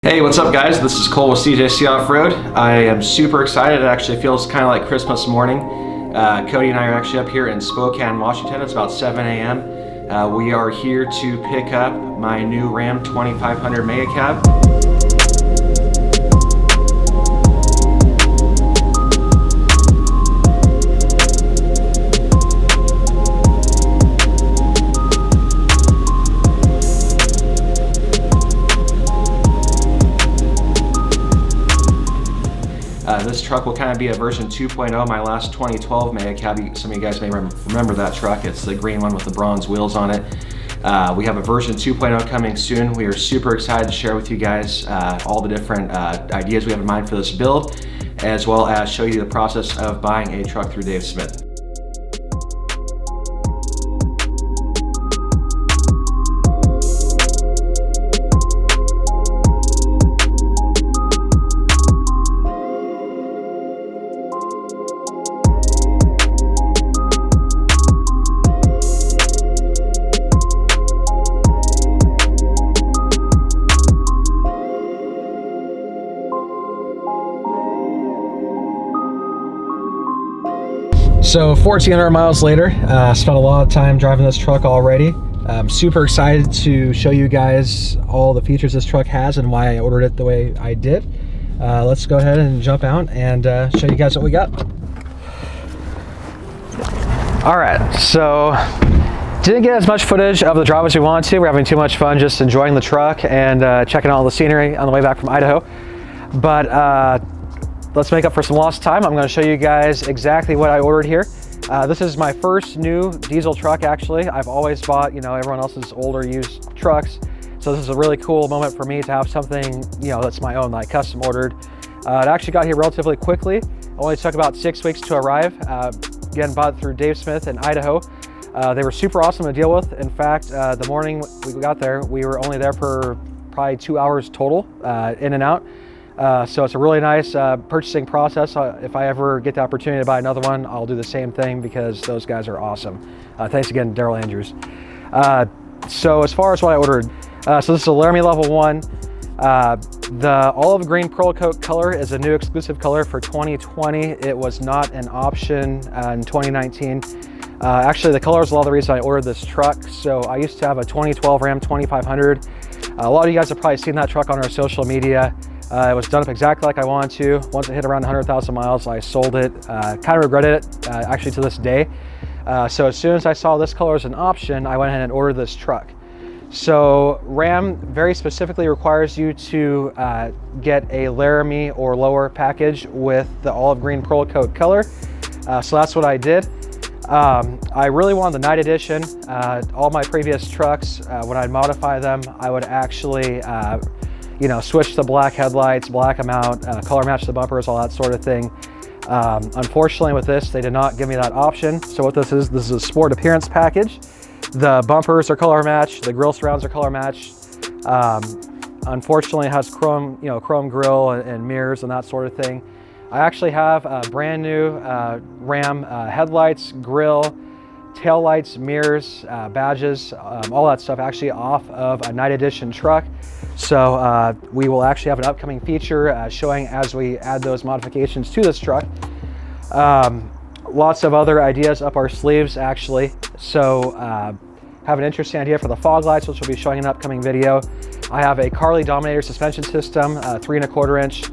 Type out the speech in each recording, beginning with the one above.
Hey, what's up guys? This is Cole with CJC Off-Road. I am super excited. It actually feels kind of like Christmas morning. Cody and I are actually up here in Spokane, Washington. It's about 7 a.m. We are here to pick up my new Ram 2500 Mega Cab. This truck will kind of be a version 2.0. My last 2012 Mega Cab, some of you guys may remember that truck. It's the green one with the bronze wheels on it. We have a version 2.0 coming soon. We are super excited to share with you guys all the different ideas we have in mind for this build, as well as show you the process of buying a truck through Dave Smith. So 1,400 miles later, spent a lot of time driving this truck already. I'm super excited to show you guys all the features this truck has and why I ordered it the way I did. Let's go ahead and jump out and show you guys what we got. All right, so didn't get as much footage of the drive as we wanted to. We're having too much fun just enjoying the truck and checking out all the scenery on the way back from Idaho. But let's make up for some lost time. I'm going to show you guys exactly what I ordered here. This is my first new diesel truck, actually. I've always bought, everyone else's older used trucks. So this is a really cool moment for me to have something, that's my own, like custom ordered. It actually got here relatively quickly. It only took about 6 weeks to arrive. Again, bought it through Dave Smith in Idaho. They were super awesome to deal with. In fact, the morning we got there, we were only there for probably 2 hours total, in and out. So it's a really nice purchasing process. If I ever get the opportunity to buy another one, I'll do the same thing because those guys are awesome. Thanks again, Daryl Andrews. So as far as what I ordered, so this is a Laramie Level 1. The olive green pearl coat color is a new exclusive color for 2020. It was not an option in 2019. Actually, the color is a lot of the reason I ordered this truck. So I used to have a 2012 Ram 2500. A lot of you guys have probably seen that truck on our social media. It was done up exactly like I wanted to. Once it hit around 100,000 miles, I sold it. Kind of regretted it, actually to this day. So as soon as I saw this color as an option, I went ahead and ordered this truck. So Ram very specifically requires you to get a Laramie or lower package with the olive green pearl coat color. So that's what I did. I really wanted the night edition. All my previous trucks, when I'd modify them, I would actually switch the black headlights, black them out, color match the bumpers, all that sort of thing. Unfortunately with this, they did not give me that option. So what this is a sport appearance package. The bumpers are color matched, the grille surrounds are color matched. Unfortunately it has chrome grille and mirrors and that sort of thing. I actually have a brand new Ram headlights, grille, tail lights, mirrors, badges, all that stuff actually off of a night edition truck. So we will actually have an upcoming feature showing as we add those modifications to this truck. Lots of other ideas up our sleeves actually. So have an interesting idea for the fog lights, which will be showing in an upcoming video. I have a Carly Dominator suspension system, 3¼ inch.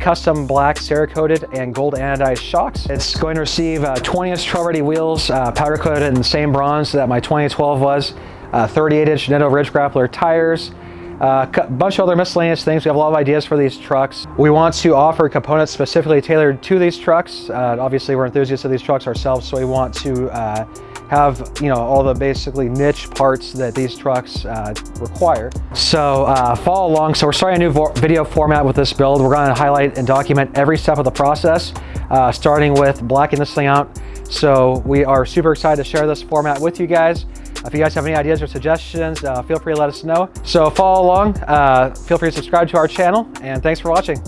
Custom black Cerakoted and gold anodized shocks. It's going to receive 20-inch trail-ready wheels, powder coated in the same bronze that my 2012 was, 38-inch Netto Ridge Grappler tires, a bunch of other miscellaneous things. We have a lot of ideas for these trucks. We want to offer components specifically tailored to these trucks. Obviously, we're enthusiasts of these trucks ourselves, so we want to have all the basically niche parts that these trucks require. So follow along. So we're starting a new video format with this build. We're going to highlight and document every step of the process, starting with blacking this thing out. So we are super excited to share this format with you guys. If you guys have any ideas or suggestions, feel free to let us know. So follow along, feel free to subscribe to our channel, and thanks for watching.